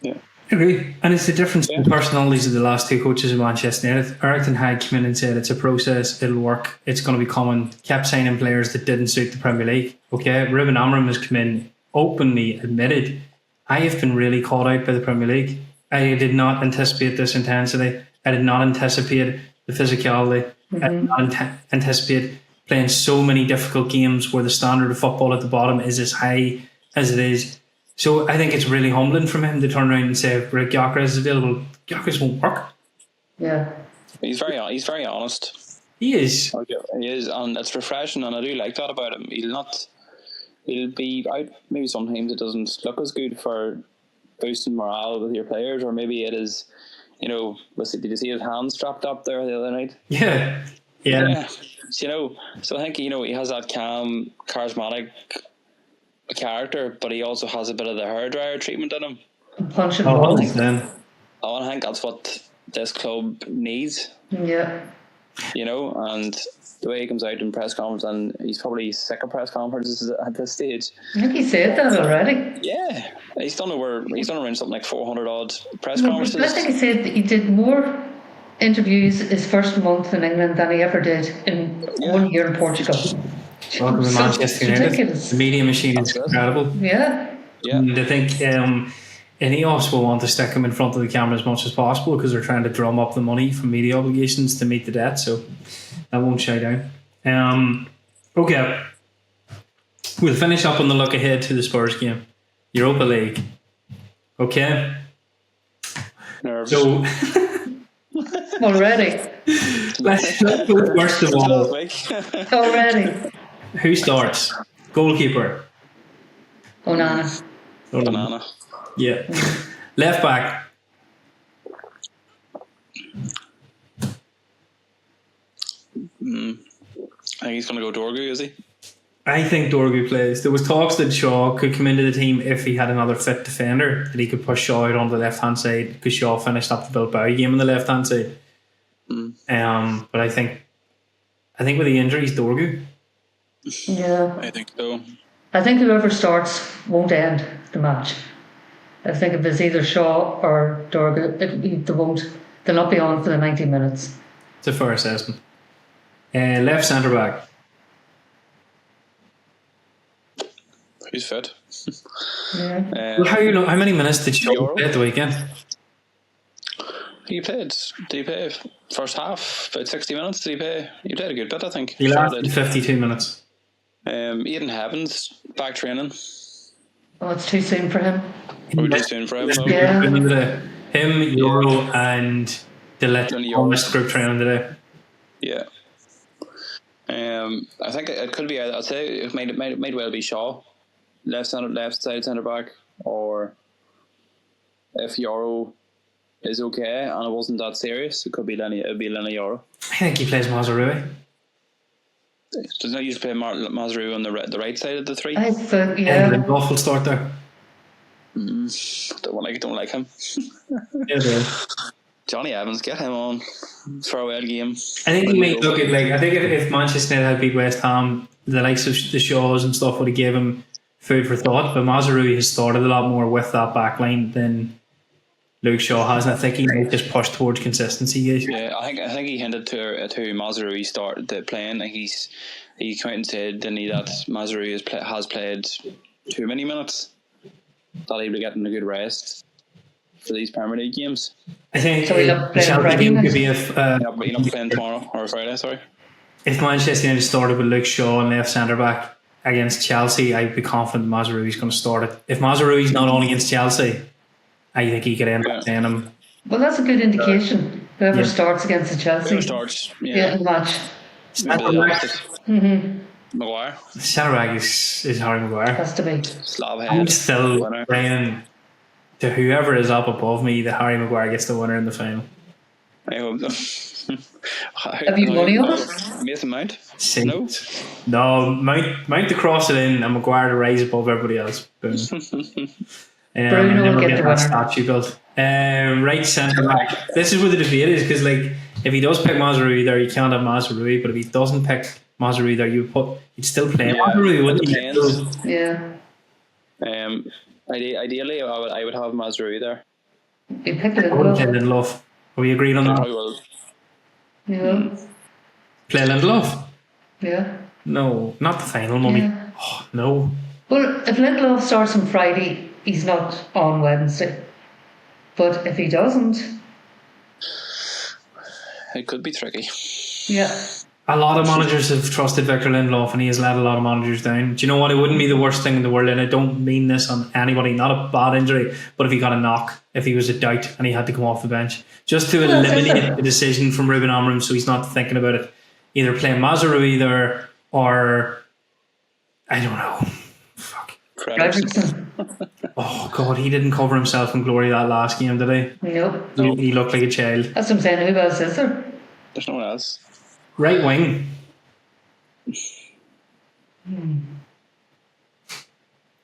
Yeah. I agree. And it's the difference in the personalities of the last two coaches in Manchester United. Eric Ten Hag came in and said it's a process, it'll work, it's going to be common. Kept signing players that didn't suit the Premier League. Okay, Ruben Amorim has come in, openly admitted, I have been really caught out by the Premier League. I did not anticipate this intensity. I did not anticipate the physicality. I did not anticipate playing so many difficult games where the standard of football at the bottom is as high as it is. So I think it's really humbling from him to turn around and say, Rick Gyökeres is available. Gyökeres won't work. Yeah. He's very honest. He is. He is, and it's refreshing, and I do like that about him. He'll be out. Maybe sometimes it doesn't look as good for boosting morale with your players, or maybe it is, did you see his hand strapped up there the other night? Yeah. So I think, he has that calm, charismatic character, but he also has a bit of the hairdryer treatment in him. Punching balls. I think that's what this club needs. Yeah. And the way he comes out in press conference, and he's probably sick of press conferences at this stage. I think he said that already. Yeah, he's done around something like 400 odd press conferences. I think he said that he did more interviews his first month in England than he ever did in 1 year in Portugal. Welcome to Manchester United. The media machine is incredible. Yeah. And I think Ineos will want to stick him in front of the camera as much as possible because they're trying to drum up the money from media obligations to meet the debt, so that won't shy down. Okay. We'll finish up on the look ahead to the Spurs game. Europa League. Okay? Nerves. So, Already. let's go first of all. Already. Who starts? Goalkeeper. Onana. Banana. Yeah. Left back. I think he's going to go Dorgu, is he? I think Dorgu plays. There was talks that Shaw could come into the team if he had another fit defender, that he could push Shaw out onto the left-hand side because Shaw finished up the Bilbao game on the left-hand side. But I think with the injuries, Dorgu. Yeah. I think so. I think whoever starts won't end the match. I think if it's either Shaw or Dorgu, they won't. They'll not be on for the 90 minutes. It's a fair assessment. Left centre back. Who's fit? Yeah. Well, how many minutes did Shaw play at the weekend? He played. Did he play first half? About 60 minutes. Did he play? He played a good bit, I think. He lasted 52 minutes. Eden Heavens back training. Oh, it's too soon for him. Too soon for him. Yeah. Him, Euro, and Delit almost group training today. Yeah. I think it could be. I'd say it might well be Shaw, left side centre back, or if Euro is okay and it wasn't that serious, it could be Lenny. It'd be Lenny Euro. I think he plays Mazraoui. Doesn't he used to play Mazraoui on the right side of the three? I think, yeah. Lindelof will start there. Don't like him. Yeah, Johnny Evans, get him on for a well game. I think he might look at I think if Manchester United had beat West Ham, the likes of the Shaws and stuff would have given him food for thought. But Mazraoui has started a lot more with that back line than Luke Shaw has, and I think he might just push towards consistency. Yeah, I think he hinted to Mazraoui start the playing. He came out and said, didn't he, that Mazraoui has played too many minutes, that he'll be getting a good rest for these Premier League games. I think So he'll play Chelsea Friday game night? could be You're not playing tomorrow or Friday, sorry. if Manchester United started with Luke Shaw and left centre back against Chelsea, I'd be confident Mazraoui's going to start it. If Mazraoui's not on against Chelsea, I think he could end up playing him. Well, that's a good indication. Whoever starts against the Chelsea. Whoever starts, Yeah, the match. Maguire. Centre back is Harry Maguire. Has to be. Slab I'm head. still Winner. praying to whoever is up above me that Harry Maguire gets the winner in the final. I hope so. Have you money on it? Mason Mount? Saint. No, Mount to cross it in and Maguire to rise above everybody else. Boom. Bruno will get the winner. Statue built. Right centre back. This is where the debate is, because if he does pick Mazraoui there, you can't have Mazraoui, but if he doesn't pick Mazraoui there, you'd still play Mazraoui, wouldn't you? Yeah. Ideally, I would have Mazraoui there. You pick it I wouldn't play up. Lindelof. Are we agreed on I that? will. Yeah. Play Lindelof? Yeah. No, not the final, mummy. Yeah. Oh, no. Well, if Lindelof starts on Friday, he's not on Wednesday. But if he doesn't, It could be tricky. yeah. A lot of managers have trusted Victor Lindelof and he has let a lot of managers down. Do you know what? It wouldn't be the worst thing in the world, and I don't mean this on anybody, not a bad injury, but if he got a knock, if he was a doubt and he had to come off the bench, just to eliminate the decision from Ruben Amorim so he's not thinking about it. Either playing Mazraoui there or I don't know. Fuck. Fredrickson. Oh God, he didn't cover himself in glory that last game, did he? Nope. He looked like a child. That's what I'm saying. Who else is there? There's no one else. Right wing. This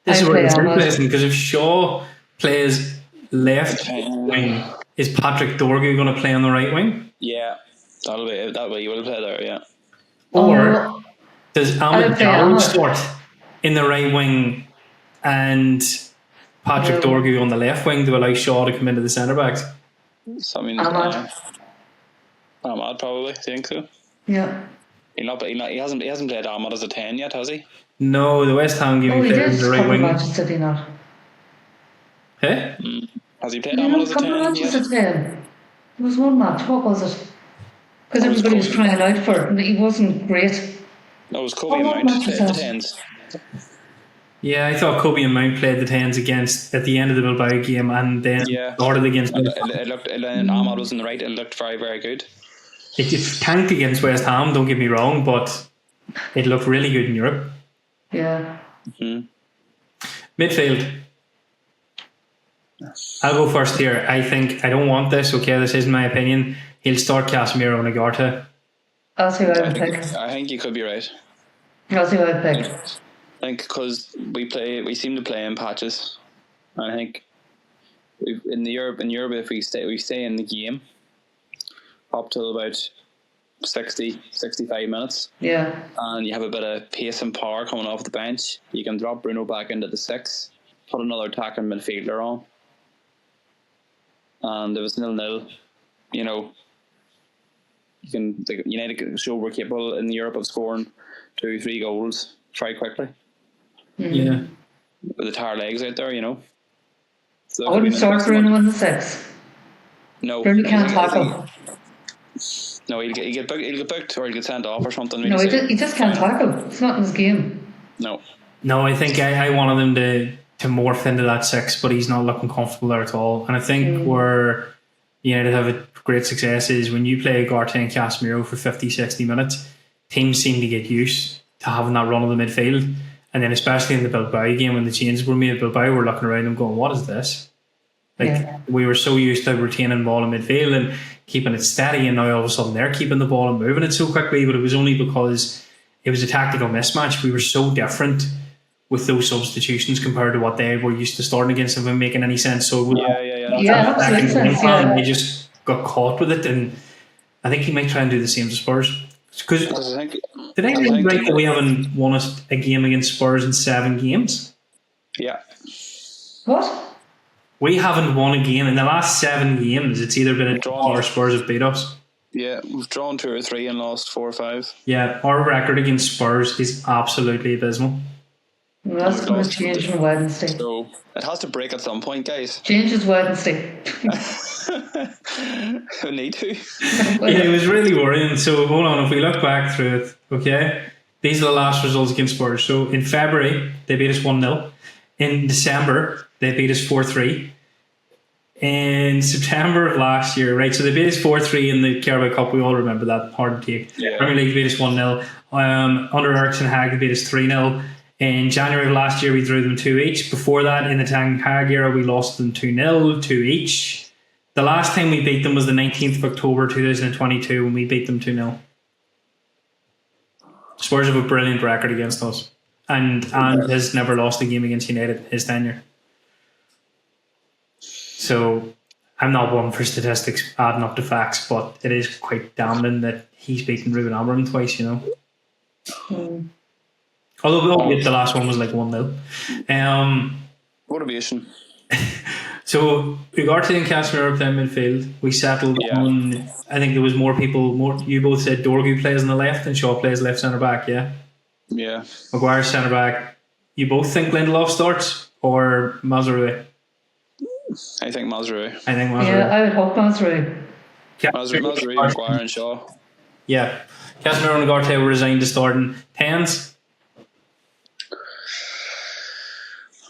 is I'd where play it's Ahmad. interesting, because if Shaw plays left wing, is Patrick Dorgu going to play on the right wing? Yeah, that'll be it. That way you will play there, yeah. Or Oh, does I'd Ahmed play Diallo Ahmad. start in the right wing and Patrick No. Dorgu on the left wing to allow Shaw to come into the centre backs? So, I mean, Ahmad. Ahmad probably, I think so. yeah. He hasn't played Ahmad as a 10 yet, has he? No, the West Ham game Oh, he he played did in the right couple of wing. matches, did he not? Hey? Has he played Did he Ahmad not as a couple 10 of matches yet? at 10? There was one match. What was it? Because That was everybody was Kobe. crying out for it, and he wasn't great. No, it was Kobe Oh, and what Mount match was played the that? 10s. Yeah, I thought Kobe and Mount played the tens against at the end of the Bilbao game, and then started against. It looked. And Ahmad was in the right. It looked very, very good. It tanked against West Ham. Don't get me wrong, but it looked really good in Europe. Yeah. Midfield. I'll go first here. I don't want this. Okay, this isn't my opinion. He'll start Casemiro and Ugarte. That's who I would pick. I think you could be right. That's who I'd pick. I think because we seem to play in patches. And I think in Europe, if we stay in the game up till about 60, 65 minutes. Yeah. And you have a bit of pace and power coming off the bench. You can drop Bruno back into the 6, put another attacking midfielder on. And if it's 0-0, United show we're capable in Europe of scoring 2-3 goals very quickly. Yeah. With the tired legs out there, So I wouldn't start Bruno in the 6. No. Bruno can't tackle. No, he'll get booked or he'll get sent off or something. No, he just can't tackle. It's not in his game. No. No, I think I wanted him to morph into that 6, but he's not looking comfortable there at all. And I think where United have a great success is when you play Ugarte and Casemiro for 50, 60 minutes, teams seem to get used to having that run of the midfield. And then especially in the Bilbao game when the changes were made, Bilbao were looking around and going, what is this? We were so used to retaining ball in midfield and keeping it steady, and now all of a sudden they're keeping the ball and moving it so quickly, but it was only because it was a tactical mismatch. We were so different with those substitutions compared to what they were used to starting against, if I'm making any sense. So that makes sense. They just got caught with it, and I think he might try and do the same to Spurs. Because did I read right that we haven't won a game against Spurs in 7 games? Yeah. What? We haven't won a game in the last 7 games. It's either been a draw or Spurs have beat us. Yeah, we've drawn 2 or 3 and lost 4 or 5. Yeah, our record against Spurs is absolutely abysmal. Well, that's going to change on Wednesday. So it has to break at some point, guys. Changes Wednesday. We need to. Yeah, it was really worrying. So hold on, if we look back through it, okay, these are the last results against Spurs. So in February, they beat us 1-0. In December, they beat us 4-3. In September of last year, right, so they beat us 4-3 in the Carabao Cup. We all remember that, hard to take. Yeah. Premier League beat us 1-0. Under Ericsson Hag, they beat us 3-0. In January of last year, we drew them 2 each. Before that, in the Ten Hag era, we lost them 2-0, 2 each. The last time we beat them was the 19th of October 2022 when we beat them 2-0. Spurs have a brilliant record against us. And has never lost a game against United in his tenure. So I'm not one for statistics adding up to facts, but it is quite damning that he's beaten Ruben Amorim twice, Although the last one was like 1-0. Motivation. So Ugarte and Casemiro are playing midfield. We settled on, I think there was more people, you both said Dorgu plays on the left and Shaw plays left centre back, yeah? Yeah. Maguire's centre back. You both think Lindelof starts or Mazraoui? I think Mazraoui. Yeah, I would hope Mazraoui. Mazraoui, Maguire and Shaw. Yeah. Casemiro and Ugarte were resigned to starting 10s.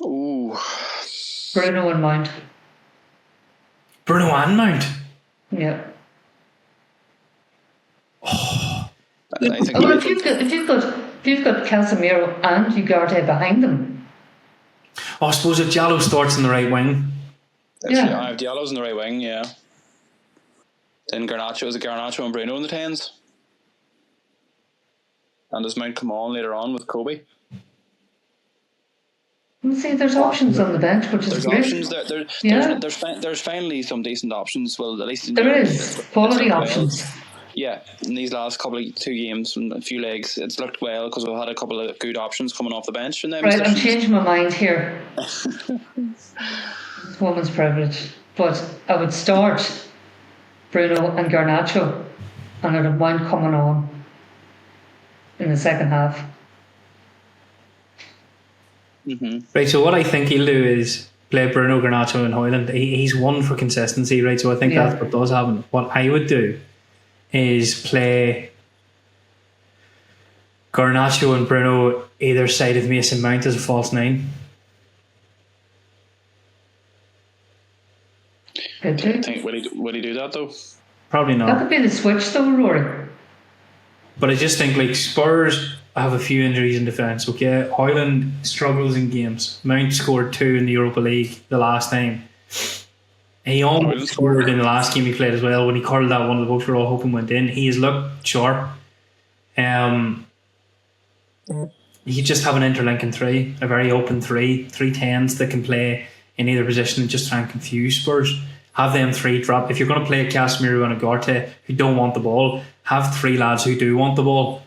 Ooh. Bruno and Mount. Bruno and Mount? Yeah. I think if you've got Casemiro and Ugarte behind them. I suppose if Diallo starts in the right wing. Yeah, if Diallo's in the right wing, yeah. Then Garnacho and Bruno in the 10s. And does Mount come on later on with Kobe? See, there's options on the bench, which is great. There's finally some decent options. Well, at least there is quality options. Yeah, in these last couple of 2 games and a few legs, it's looked well because we've had a couple of good options coming off the bench. Right, I'm changing my mind here. Woman's privilege, but I would start Bruno and Garnacho, and I'd have Mount coming on in the second half. Mm-hmm. Right, so what I think he'll do is play Bruno, Garnacho and Højlund. He's one for consistency, right? So I think that's what does happen. What I would do is play Garnacho and Bruno either side of Mason Mount as a false 9. Could I do. think would he do that though? Probably That not. could be the switch though, Rory. But I just think like Spurs have a few injuries in defence. Okay, Hoyland struggles in games. Mount scored 2 in the Europa League the last time. He almost scored in the last game he played as well when he curled that one of the boats we're all hoping went in. He has looked sharp. You just have an interlinking 3, a very open 3 10s that can play in either position and just try and confuse Spurs. Have them 3 drop. If you're going to play a Casemiro and a Ugarte who don't want the ball, have 3 lads who do want the ball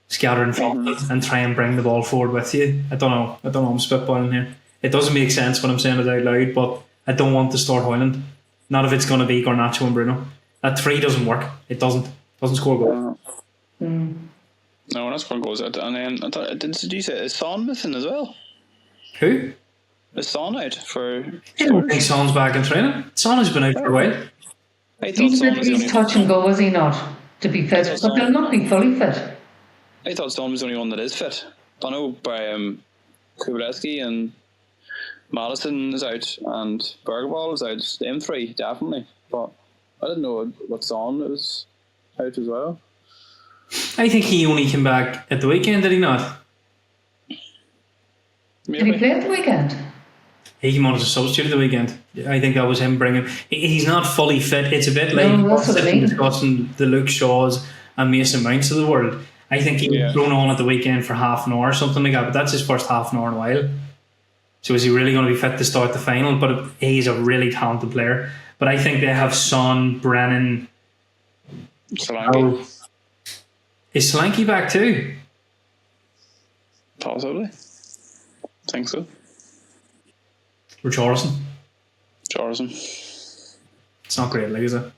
scatter in front and try and bring the ball forward with you. I don't know. I'm spitballing here. It doesn't make sense when I'm saying it out loud, but I don't want to start Hoyland. Not if it's going to be Garnacho and Bruno. That 3 doesn't work. It doesn't score goals. No, that's what goes out. And then I thought, did you say is Son missing as well? Who? Is Son out for? I don't think Son's back in training. Son has been out for a while. I thought Son was the only. He's touch and go, is he not? To be fit, but they'll not be fully fit. I thought Son was the only one that is fit. I know by Kubileski and Madison is out and Bergwall is out. Them 3 definitely, but I didn't know what Son was out as well. I think he only came back at the weekend, did he not? Maybe. Did he play at the weekend? He came on as a substitute at the weekend. I think that was him bringing. He's not fully fit. It's a bit like that's what I mean. discussing the Luke Shaws and Mason Mounts of the world. I think he was thrown on at the weekend for half an hour or something like that, but that's his first half an hour in a while. So is he really going to be fit to start the final? But he's a really talented player. But I think they have Son, Brennan. Solanke. Is Solanke back too? Possibly. Think so. Richarlison. It's not great, like, is it?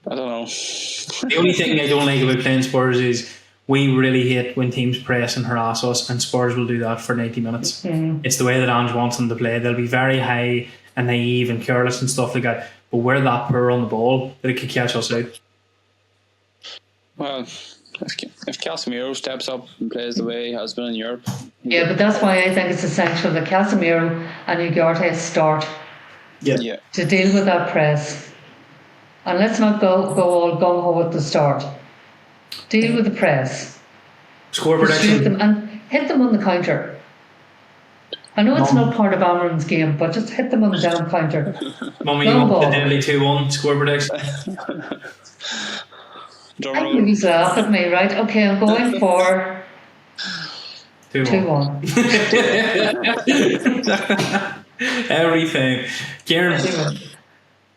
I don't know. The only thing I don't like about playing Spurs is we really hate when teams press and harass us, and Spurs will do that for 90 minutes. It's the way that Ange wants them to play. They'll be very high and naive and careless and stuff like that, but we're that poor on the ball that it could catch us out. Well, if Casemiro steps up and plays the way he has been in Europe. Yeah, but that's why I think it's essential that Casemiro and Ugarte start to deal with that press. And let's not go all gung-ho at the start. Deal with the press. Score Pursue prediction. them and hit them on the counter. I know it's not part of Amarin's game, but just hit them on the down counter. Mummy, you want the deadly 2-1 score prediction? I think he's laugh at me, right? Okay, I'm going for 2-1. Everything. Kieran.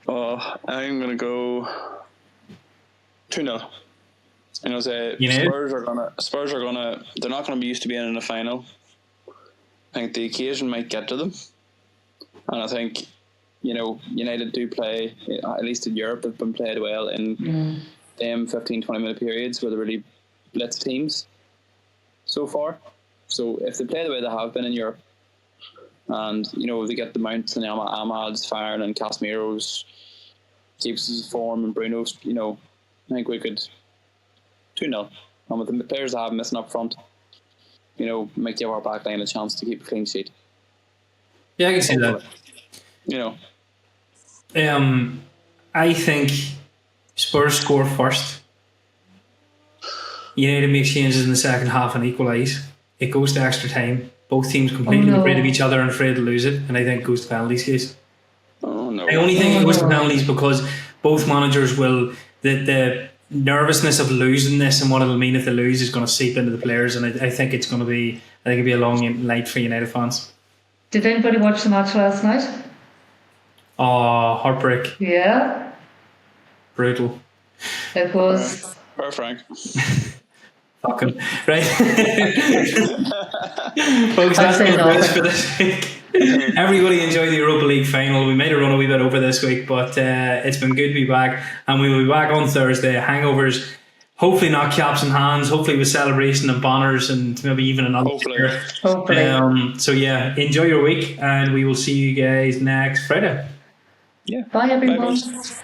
I'm gonna go 2-0. And I'll say Spurs are gonna they're not gonna be used to being in a final. I think the occasion might get to them. And I think, United do play, at least in Europe, they've been played well in them 15-20 minute periods where they really blitz teams so far. So if they play the way they have been in Europe, and they get the Mounts and the Ahmad's firing and Casemiro's keeps his form and Bruno's, I think we could 2-0. And with the players that have missing up front, might give our back line a chance to keep a clean sheet. Yeah, I can see that. I think Spurs score first. United make changes in the second half and equalise. It goes to extra time. Both teams completely afraid of each other and afraid to lose it, and I think it goes to penalties case. Oh no! I only think it goes to penalties because both managers will the nervousness of losing this and what it'll mean if they lose is going to seep into the players, and I think it's going to be. I think it'll be a long night for United fans. Did anybody watch the match last night? Oh, heartbreak! Yeah, brutal. It was. Frank. Fucking right. Folks, that's the best for this week. Everybody enjoy the Europa League final. We made a run a wee bit over this week, but it's been good to be back, and we will be back on Thursday. Hangovers, hopefully not caps in hands, hopefully with celebration and banners and maybe even another Hopefully. So yeah, enjoy your week, and we will see you guys next Friday. Yeah. Bye everyone. Bye,